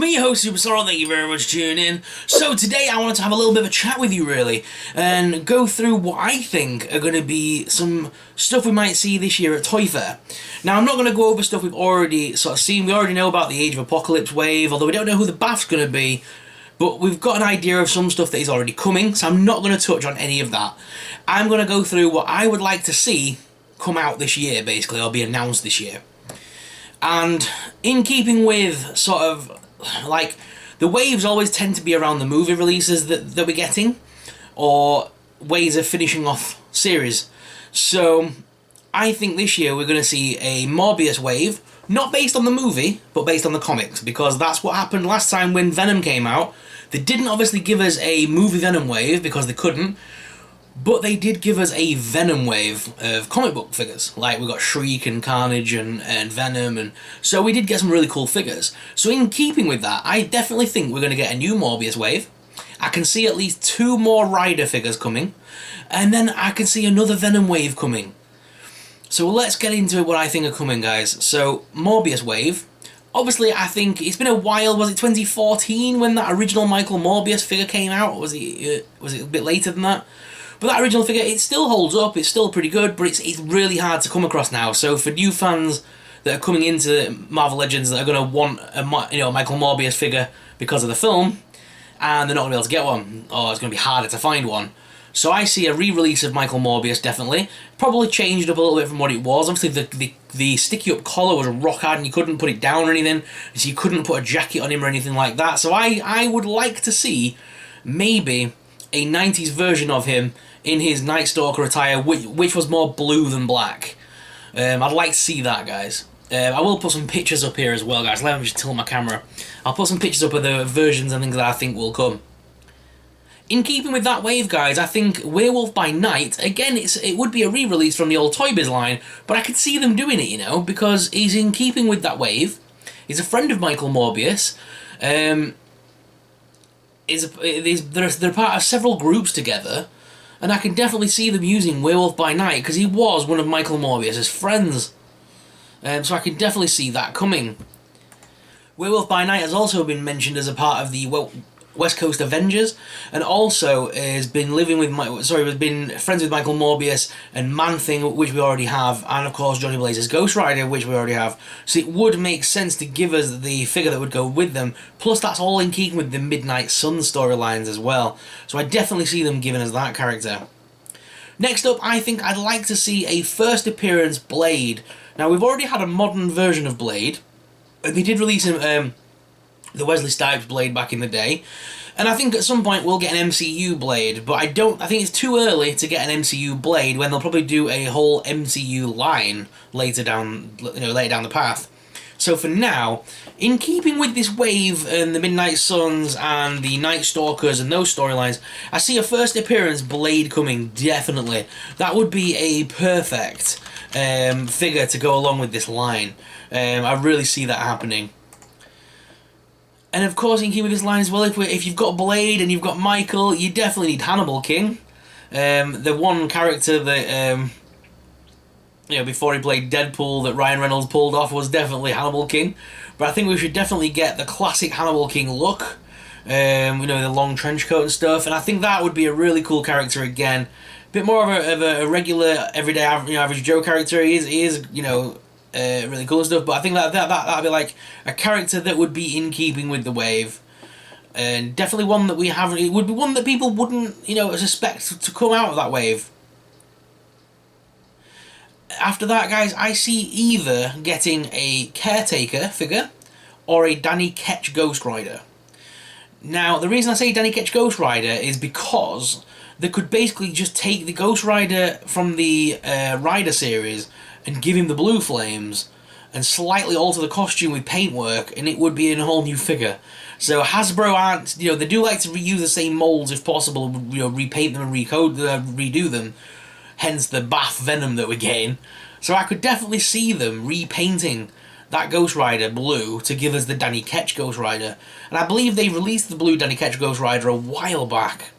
me, your host Superstar. Thank you very much for tuning in. So today I wanted to have a little bit of a chat with you really, and go through what I think are going to be some stuff we might see this year at Toy Fair. Now I'm not going to go over stuff we've already sort of seen. We already know about the Age of Apocalypse wave, although we don't know who the Bath's going to be. But we've got an idea of some stuff that is already coming, so I'm not going to touch on any of that. I'm going to go through what I would like to see come out this year, basically, or be announced this year. And in keeping with sort of, like, the waves always tend to be around the movie releases that we're getting, or ways of finishing off series. So I think this year we're going to see a Morbius Wave, not based on the movie, but based on the comics, because that's what happened last time when Venom came out. They didn't obviously give us a movie Venom wave, because they couldn't, but they did give us a Venom wave of comic book figures. Like, we got Shriek and Carnage and Venom, and so we did get some really cool figures. So in keeping with that, I definitely think we're going to get a new Morbius wave. I can see at least 2 more Rider figures coming, and then I can see another Venom wave coming. So let's get into what I think are coming, guys. So, Morbius Wave. Obviously, I think it's been a while. Was it 2014 when that original Michael Morbius figure came out? Or was it a bit later than that? But that original figure, it still holds up. It's still pretty good, but it's really hard to come across now. So for new fans that are coming into Marvel Legends that are going to want a Michael Morbius figure because of the film, and they're not going to be able to get one, or it's going to be harder to find one. So I see a re-release of Michael Morbius, definitely. Probably changed up a little bit from what it was. Obviously, the sticky-up collar was rock hard, and you couldn't put it down or anything, so you couldn't put a jacket on him or anything like that. So I would like to see, maybe, a 90s version of him in his Night Stalker attire, which was more blue than black. I'd like to see that, guys. I will put some pictures up here as well, guys. Let me just tilt my camera. I'll put some pictures up of the versions and things that I think will come. In keeping with that wave, guys, I think Werewolf by Night, again, it would be a re-release from the old Toy Biz line, but I could see them doing it, you know, because he's in keeping with that wave. He's a friend of Michael Morbius. They're part of several groups together, and I can definitely see them using Werewolf by Night, because he was one of Michael Morbius' friends. So I can definitely see that coming. Werewolf by Night has also been mentioned as a part of the West Coast Avengers, and also has been has been friends with Michael Morbius and Man-Thing, which we already have, and of course Johnny Blaze's Ghostwriter, which we already have. So it would make sense to give us the figure that would go with them. Plus, that's all in keeping with the Midnight Sun storylines as well. So I definitely see them giving us that character. Next up, I think I'd like to see a first appearance Blade. Now, we've already had a modern version of Blade. They did release him. The Wesley Snipes Blade back in the day, and I think at some point we'll get an MCU Blade, but I think it's too early to get an MCU Blade when they'll probably do a whole MCU line later down the path. So for now, in keeping with this wave and the Midnight Suns and the Night Stalkers and those storylines, I see a first appearance Blade coming, definitely. That would be a perfect figure to go along with this line. I really see that happening. And of course, in keeping with this line as well, if you've got Blade and you've got Michael, you definitely need Hannibal King. The one character that, before he played Deadpool that Ryan Reynolds pulled off was definitely Hannibal King. But I think we should definitely get the classic Hannibal King look. The long trench coat and stuff. And I think that would be a really cool character again. A bit more of a regular, everyday, average Joe character. He is really cool and stuff, but I think that'd be like a character that would be in keeping with the wave, and definitely one that we haven't. It would be one that people wouldn't, suspect to come out of that wave. After that, guys, I see either getting a Caretaker figure or a Danny Ketch Ghostwriter. Now, the reason I say Danny Ketch Ghostwriter is because they could basically just take the Ghostwriter from the Rider series and give him the blue flames and slightly alter the costume with paintwork, and it would be a whole new figure. So Hasbro aren't, they do like to reuse the same molds if possible, repaint them and redo them, hence the Bath Venom that we're getting. So I could definitely see them repainting that Ghost Rider blue to give us the Danny Ketch Ghost Rider. And I believe they released the blue Danny Ketch Ghost Rider a while back.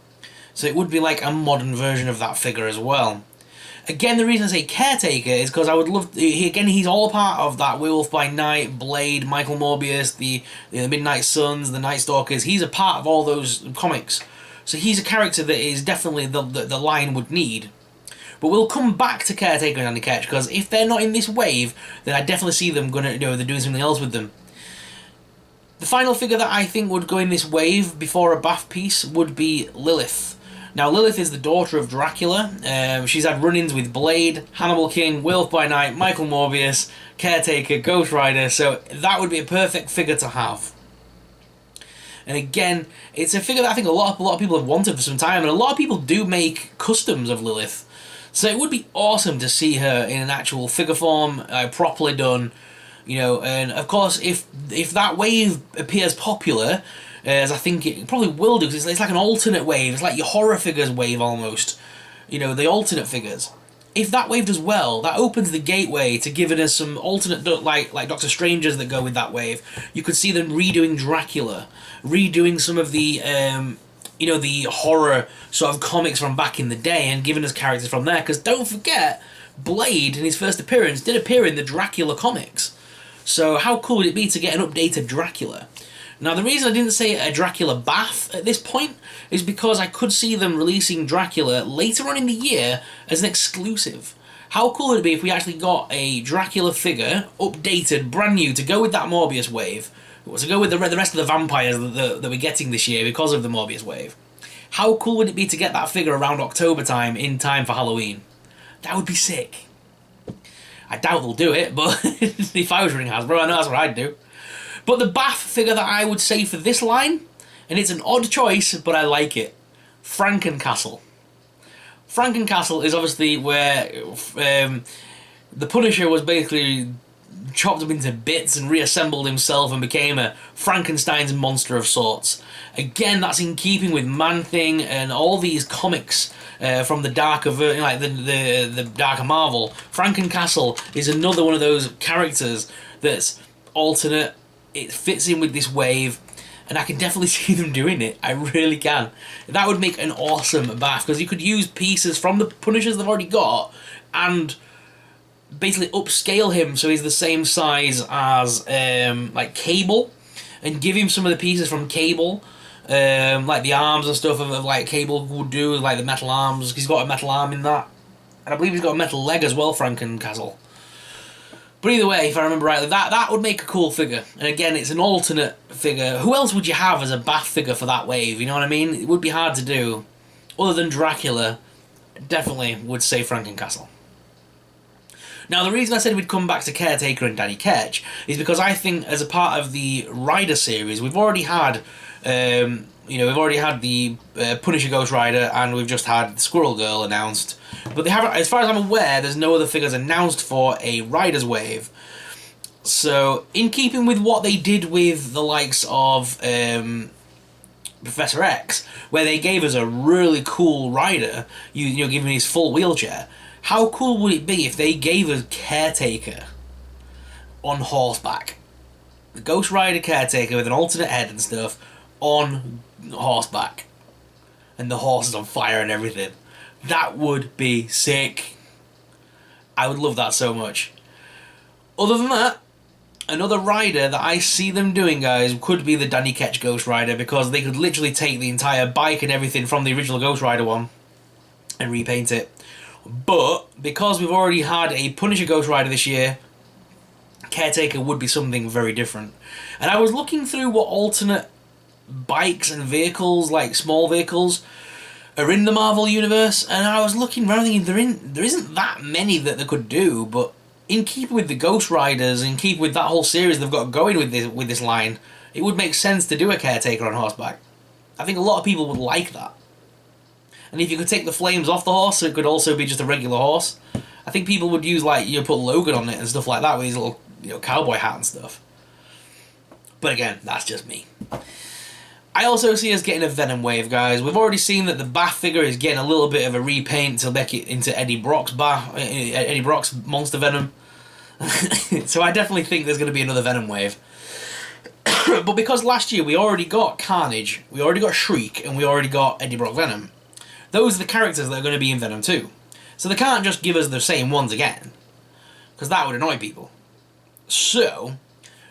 So it would be like a modern version of that figure as well. Again, the reason I say Caretaker is because I would love... he's all a part of that Werewolf by Night, Blade, Michael Morbius, the Midnight Suns, the Night Stalkers. He's a part of all those comics. So he's a character that is definitely the line would need. But we'll come back to Caretaker and Danny Ketch, because if they're not in this wave, then I definitely see them they're doing something else with them. The final figure that I think would go in this wave before a Bath piece would be Lilith. Now, Lilith is the daughter of Dracula. She's had run-ins with Blade, Hannibal King, Werewolf by Night, Michael Morbius, Caretaker, Ghostwriter, so that would be a perfect figure to have. And again, it's a figure that I think a lot of people have wanted for some time, and a lot of people do make customs of Lilith. So it would be awesome to see her in an actual figure form, properly done, and of course, if that wave appears popular, as I think it probably will do, because it's like an alternate wave. It's like your horror figures wave almost. The alternate figures. If that wave does well, that opens the gateway to giving us some alternate, like Doctor Strangers that go with that wave. You could see them redoing Dracula, redoing some of the, the horror sort of comics from back in the day and giving us characters from there. Because don't forget, Blade, in his first appearance, did appear in the Dracula comics. So how cool would it be to get an updated Dracula? Now, the reason I didn't say a Dracula Bath at this point is because I could see them releasing Dracula later on in the year as an exclusive. How cool would it be if we actually got a Dracula figure, updated, brand new, to go with that Morbius Wave, to go with the rest of the vampires that we're getting this year because of the Morbius Wave? How cool would it be to get that figure around October time, in time for Halloween? That would be sick. I doubt they'll do it, but if I was running Hasbro, I know that's what I'd do. But the Bath figure that I would say for this line, and it's an odd choice, but I like it, Franken Castle. Franken Castle is obviously where the Punisher was basically chopped up into bits and reassembled himself and became a Frankenstein's monster of sorts. Again, that's in keeping with Man-Thing and all these comics from the darker, like the darker Marvel. Franken Castle is another one of those characters that's alternate. It fits in with this wave, and I can definitely see them doing it. I really can. That would make an awesome Bath, because you could use pieces from the Punishers they've already got and basically upscale him so he's the same size as like Cable, and give him some of the pieces from Cable, like the arms and stuff of like Cable would do, like the metal arms. He's got a metal arm in that, and I believe he's got a metal leg as well, Franken Castle. But either way, if I remember rightly, that would make a cool figure. And again, it's an alternate figure. Who else would you have as a Bath figure for that wave? You know what I mean? It would be hard to do. Other than Dracula, definitely would say Franken Castle. Now, the reason I said we'd come back to Caretaker and Danny Ketch is because I think, as a part of the Rider series, we've already had, we've already had the Punisher Ghost Rider, and we've just had Squirrel Girl announced. But they haven't, as far as I'm aware, there's no other figures announced for a Riders Wave. So, in keeping with what they did with the likes of Professor X, where they gave us a really cool rider, giving his full wheelchair, how cool would it be if they gave us Caretaker on horseback? The Ghost Rider Caretaker with an alternate head and stuff on horseback. And the horse is on fire and everything. That would be sick. I would love that so much. Other than that, another rider that I see them doing, guys, could be the Danny Ketch Ghost Rider, because they could literally take the entire bike and everything from the original Ghost Rider one and repaint it. But because we've already had a Punisher Ghost Rider this year, Caretaker would be something very different. And I was looking through what alternate bikes and vehicles, like small vehicles, are in the Marvel Universe, and I was looking around thinking there isn't that many that they could do, but in keeping with the Ghost Riders, in keeping with that whole series they've got going with this line, it would make sense to do a Caretaker on horseback. I think a lot of people would like that. And if you could take the flames off the horse, so it could also be just a regular horse, I think people would use, like, put Logan on it and stuff like that with his little, cowboy hat and stuff. But again, that's just me. I also see us getting a Venom wave, guys. We've already seen that the Bath figure is getting a little bit of a repaint to make it into Eddie Brock's Monster Venom. So I definitely think there's going to be another Venom wave. But because last year we already got Carnage, we already got Shriek, and we already got Eddie Brock Venom, those are the characters that are going to be in Venom 2. So they can't just give us the same ones again, because that would annoy people. So,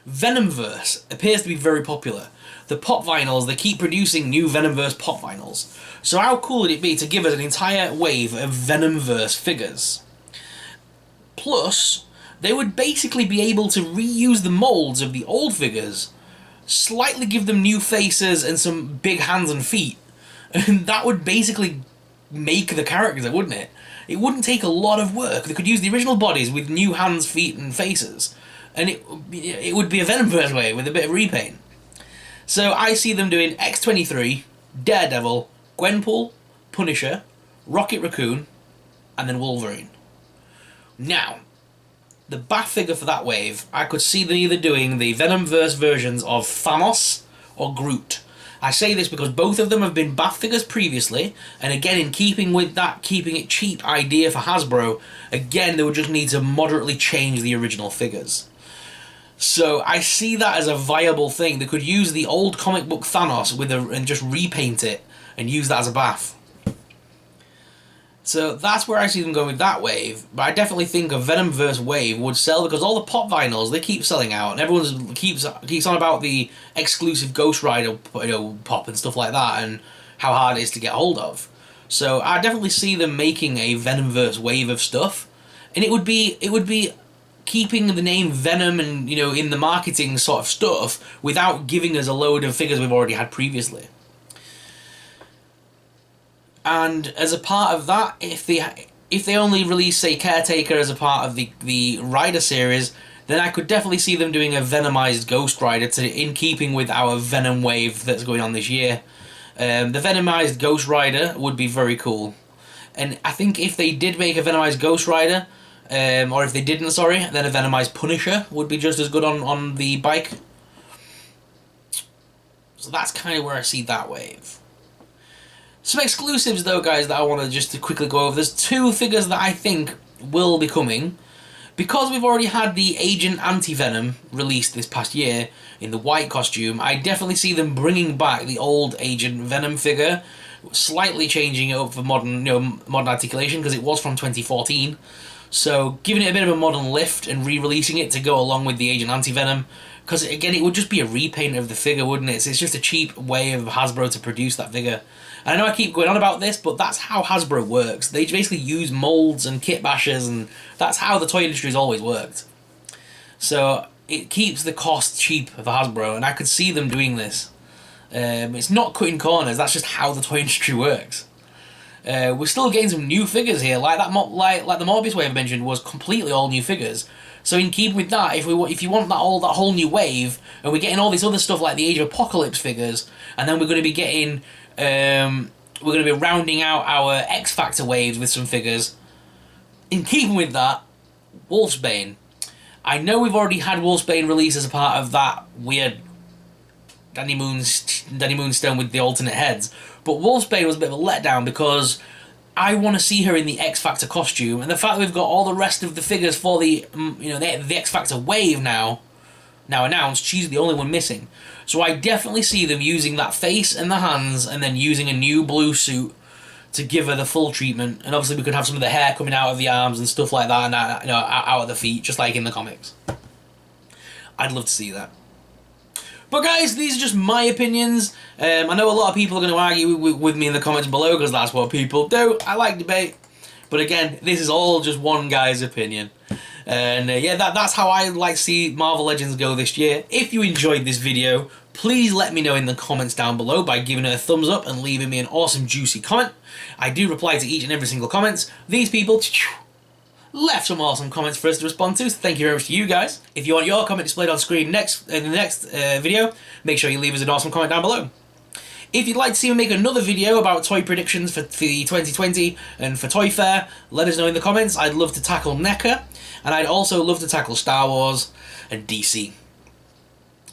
Venomverse appears to be very popular. The pop vinyls, they keep producing new Venomverse pop vinyls. So how cool would it be to give us an entire wave of Venomverse figures? Plus, they would basically be able to reuse the molds of the old figures, slightly give them new faces and some big hands and feet, and that would basically make the character, wouldn't it? It wouldn't take a lot of work. They could use the original bodies with new hands, feet, and faces, and it would be a Venomverse wave with a bit of repaint. So I see them doing X-23, Daredevil, Gwenpool, Punisher, Rocket Raccoon, and then Wolverine. Now, the bath figure for that wave, I could see them either doing the Venomverse versions of Thanos or Groot. I say this because both of them have been bath figures previously, and again, in keeping with that keeping it cheap idea for Hasbro, again, they would just need to moderately change the original figures. So I see that as a viable thing. They could use the old comic book Thanos and just repaint it and use that as a bath. So that's where I see them going with that wave, but I definitely think a Venomverse wave would sell because all the pop vinyls, they keep selling out, and everyone keeps on about the exclusive Ghostwriter, pop and stuff like that, and how hard it is to get hold of. So I definitely see them making a Venomverse wave of stuff, and it would be keeping the name Venom and in the marketing sort of stuff without giving us a load of figures we've already had previously. And as a part of that, if they only release, say, Caretaker as a part of the Rider series, then I could definitely see them doing a Venomized Ghost Rider in keeping with our Venom wave that's going on this year. The Venomized Ghost Rider would be very cool. And I think if they did make a Venomized Ghost Rider, or if they didn't, sorry, then a Venomized Punisher would be just as good on the bike. So that's kind of where I see that wave. Some exclusives though, guys, that I want to just quickly go over. There's two figures that I think will be coming. Because we've already had the Agent Anti-Venom released this past year in the white costume, I definitely see them bringing back the old Agent Venom figure, slightly changing it up for modern articulation, because it was from 2014. So giving it a bit of a modern lift and re-releasing it to go along with the Agent Anti-Venom, because again, it would just be a repaint of the figure, wouldn't it? It's just a cheap way of Hasbro to produce that figure. And I know I keep going on about this, but that's how Hasbro works. They basically use molds and kit bashers, and that's how the toy industry has always worked. So it keeps the cost cheap for Hasbro, and I could see them doing this. It's not cutting corners, that's just how the toy industry works. We're still getting some new figures here, like the Morbius Wave I mentioned was completely all new figures. So in keeping with that, if you want that whole new wave, and we're getting all this other stuff like the Age of Apocalypse figures, and then we're going to be getting, we're going to be rounding out our X Factor waves with some figures. In keeping with that, Wolfsbane. I know we've already had Wolfsbane released as a part of that weird Danny Moonstone with the alternate heads, but Wolfsbane was a bit of a letdown because I want to see her in the X Factor costume, and the fact that we've got all the rest of the figures for the the X Factor wave now announced, she's the only one missing. So I definitely see them using that face and the hands, and then using a new blue suit to give her the full treatment. And obviously we could have some of the hair coming out of the arms and stuff like that, and out of the feet, just like in the comics. I'd love to see that. But guys, these are just my opinions. I know a lot of people are going to argue with me in the comments below, because that's what people do. I like debate. But again, this is all just one guy's opinion. And yeah, that's how I like to see Marvel Legends go this year. If you enjoyed this video, please let me know in the comments down below by giving it a thumbs up and leaving me an awesome juicy comment. I do reply to each and every single comment. These people left some awesome comments for us to respond to, so thank you very much to you guys. If you want your comment displayed on screen in the next video, make sure you leave us an awesome comment down below. If you'd like to see me make another video about toy predictions for the 2020 and for Toy Fair, let us know in the comments. I'd love to tackle NECA, and I'd also love to tackle Star Wars and DC.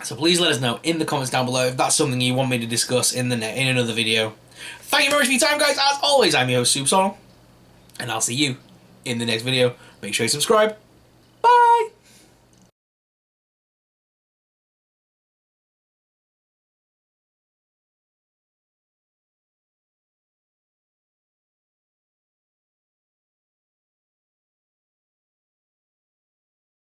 So please let us know in the comments down below if that's something you want me to discuss in another video. Thank you very much for your time, guys. As always, I'm your host, Soupsol, and I'll see you in the next video. Make sure you subscribe. Bye!